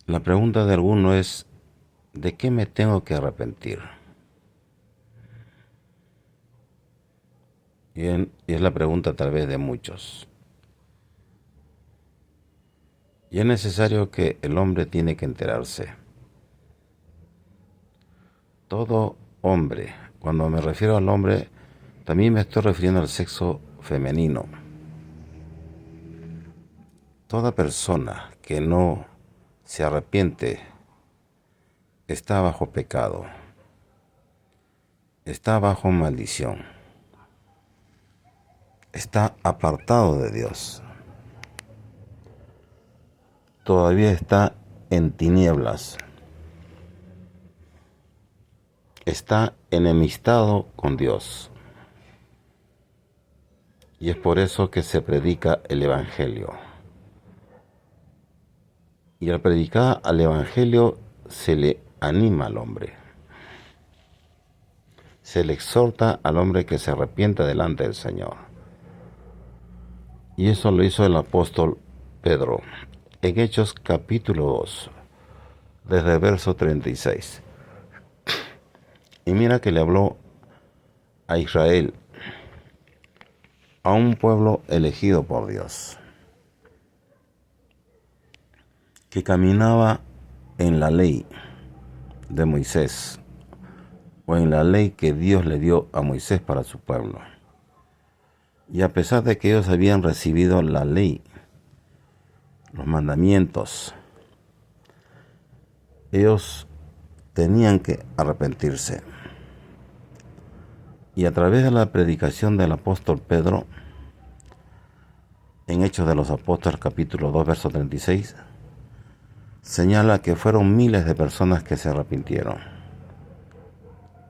La pregunta de alguno es, ¿de qué me tengo que arrepentir? Y es la pregunta tal vez de muchos. Y es necesario que el hombre tiene que enterarse. Todo hombre, cuando me refiero al hombre, también me estoy refiriendo al sexo femenino. Toda persona que no se arrepiente está bajo pecado, está bajo maldición, está apartado de Dios, todavía está en tinieblas, está enemistado con Dios. Y es por eso que se predica el Evangelio. Y al predicar al Evangelio se le anima al hombre. Se le exhorta al hombre que se arrepienta delante del Señor. Y eso lo hizo el apóstol Pedro en Hechos capítulo 2, desde el verso 36. Y mira que le habló a Israel, a un pueblo elegido por Dios, que caminaba en la ley de Moisés, o en la ley que Dios le dio a Moisés para su pueblo. Y a pesar de que ellos habían recibido la ley, los mandamientos, ellos tenían que arrepentirse. Y a través de la predicación del apóstol Pedro, en Hechos de los Apóstoles capítulo 2, verso 36, señala que fueron miles de personas que se arrepintieron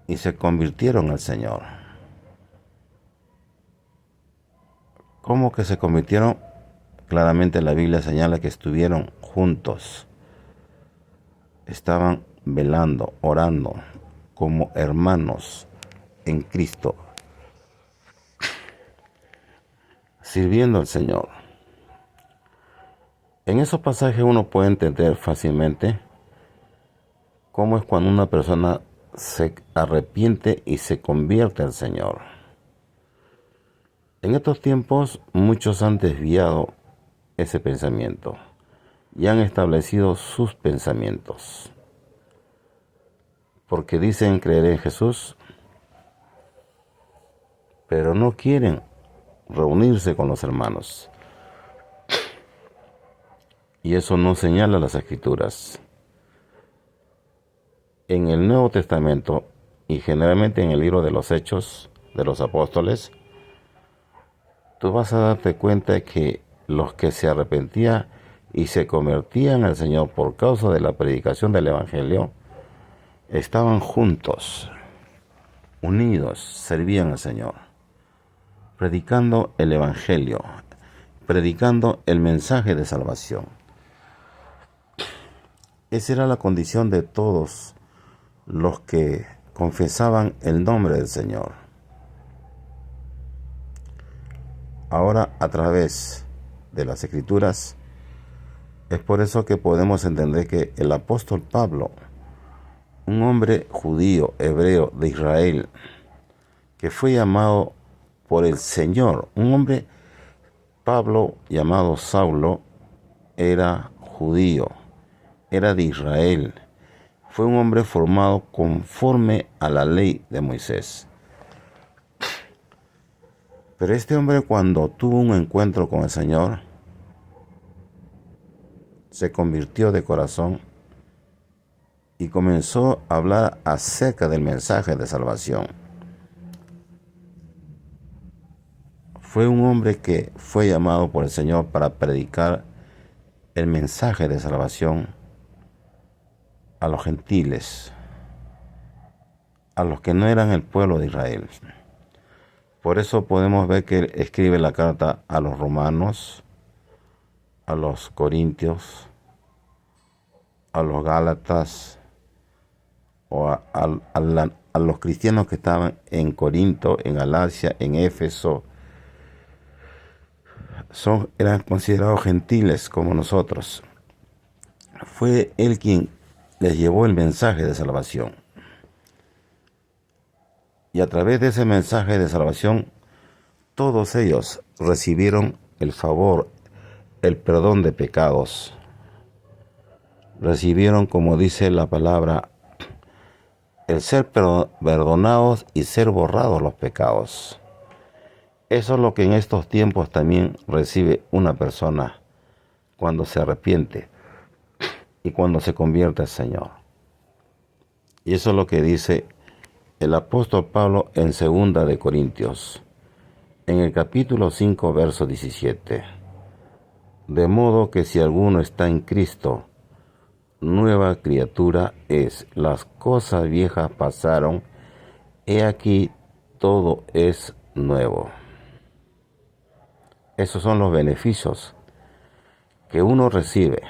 y se convirtieron al Señor. ¿Cómo que se convirtieron? Claramente la Biblia señala que estuvieron juntos, estaban velando, orando como hermanos en Cristo, sirviendo al Señor. En esos pasajes uno puede entender fácilmente cómo es cuando una persona se arrepiente y se convierte al Señor. En estos tiempos muchos han desviado ese pensamiento y han establecido sus pensamientos, porque dicen creer en Jesús, pero no quieren reunirse con los hermanos. Y eso no señala las Escrituras. En el Nuevo Testamento y generalmente en el libro de los Hechos de los Apóstoles, tú vas a darte cuenta de que los que se arrepentían y se convertían al Señor por causa de la predicación del Evangelio, estaban juntos, unidos, servían al Señor, predicando el Evangelio, predicando el mensaje de salvación. Esa era la condición de todos los que confesaban el nombre del Señor. Ahora, a través de las Escrituras, es por eso que podemos entender que el apóstol Pablo, un hombre judío, hebreo de Israel, que fue llamado por el Señor, un hombre, Pablo, llamado Saulo, era judío, era de Israel, fue un hombre formado conforme a la ley de Moisés. Pero este hombre, cuando tuvo un encuentro con el Señor, se convirtió de corazón y comenzó a hablar acerca del mensaje de salvación. Fue un hombre que fue llamado por el Señor para predicar el mensaje de salvación a los gentiles, a los que no eran el pueblo de Israel. Por eso podemos ver que él escribe la carta a los romanos, a los corintios, a los gálatas, o a los cristianos que estaban en Corinto, en Galacia, en Éfeso. Eran considerados gentiles como nosotros. fue Él quien les llevó el mensaje de salvación. Y a través de ese mensaje de salvación, todos ellos recibieron el favor, el perdón de pecados. Recibieron, como dice la palabra, el ser perdonados y ser borrados los pecados. Eso es lo que en estos tiempos también recibe una persona cuando se arrepiente y cuando se convierte al Señor. Y eso es lo que dice el apóstol Pablo en 2 de Corintios, en el capítulo 5, verso 17. De modo que si alguno está en Cristo, nueva criatura es. Las cosas viejas pasaron, he aquí todo es nuevo. Esos son los beneficios que uno recibe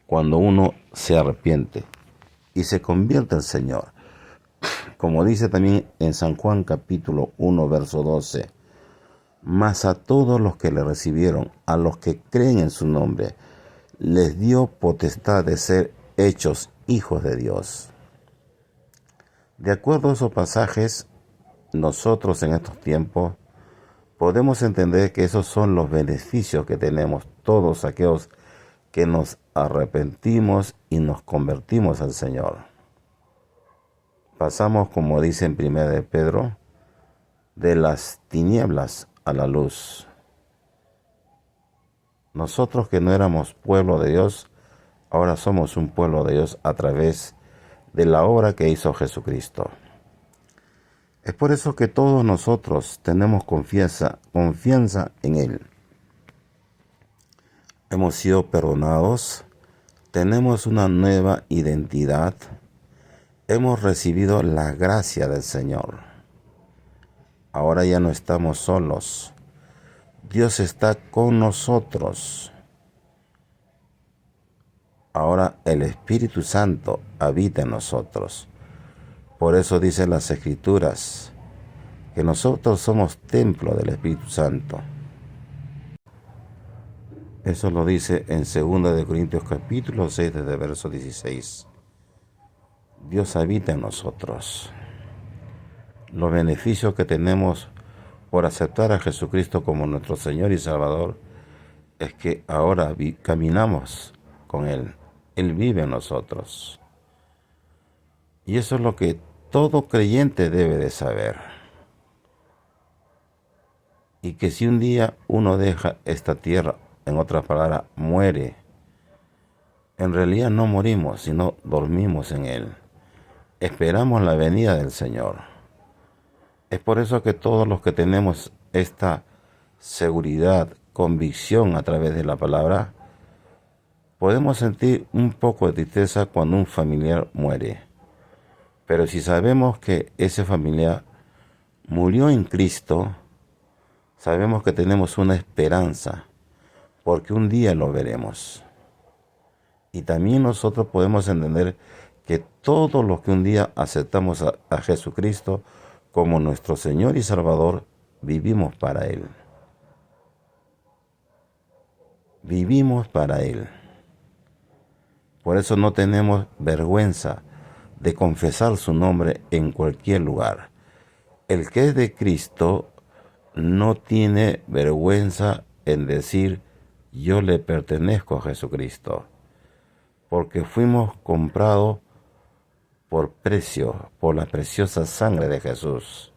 cuando uno se arrepiente y se convierte al Señor. Como dice también en San Juan capítulo 1, verso 12, mas a todos los que le recibieron, a los que creen en su nombre, les dio potestad de ser hechos hijos de Dios. De acuerdo a esos pasajes, nosotros en estos tiempos podemos entender que esos son los beneficios que tenemos todos aquellos que nos arrepentimos y nos convertimos al Señor. Pasamos, como dice en 1 de Pedro, de las tinieblas a la luz. Nosotros que no éramos pueblo de Dios, ahora somos un pueblo de Dios a través de la obra que hizo Jesucristo. Es por eso que todos nosotros tenemos confianza en Él. Hemos sido perdonados, tenemos una nueva identidad, hemos recibido la gracia del Señor. Ahora ya no estamos solos. Dios está con nosotros. Ahora el Espíritu Santo habita en nosotros. Por eso dicen las Escrituras que nosotros somos templo del Espíritu Santo. Eso lo dice en 2 de Corintios capítulo 6 desde el verso 16. Dios habita en nosotros. Los beneficios que tenemos por aceptar a Jesucristo como nuestro Señor y Salvador es que ahora caminamos con Él. Él vive en nosotros. Y eso es lo que todo creyente debe de saber. Y que si un día uno deja esta tierra, en otras palabras, muere, en realidad no morimos, sino dormimos en Él. Esperamos la venida del Señor. Es por eso que todos los que tenemos esta seguridad, convicción a través de la palabra, podemos sentir un poco de tristeza cuando un familiar muere. Pero si sabemos que ese familiar murió en Cristo, sabemos que tenemos una esperanza, porque un día lo veremos. Y también nosotros podemos entender que todos los que un día aceptamos a Jesucristo como nuestro Señor y Salvador, vivimos para Él. Vivimos para Él. Por eso no tenemos vergüenza de confesar su nombre en cualquier lugar. El que es de Cristo no tiene vergüenza en decir, yo le pertenezco a Jesucristo, porque fuimos comprados por precio, por la preciosa sangre de Jesús.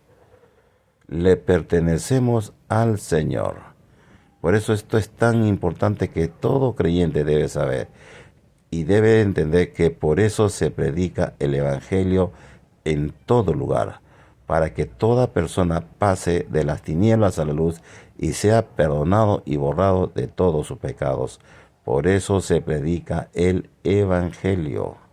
Le pertenecemos al Señor. Por eso esto es tan importante que todo creyente debe saber y debe entender que por eso se predica el Evangelio en todo lugar, para que toda persona pase de las tinieblas a la luz y sea perdonado y borrado de todos sus pecados. Por eso se predica el Evangelio.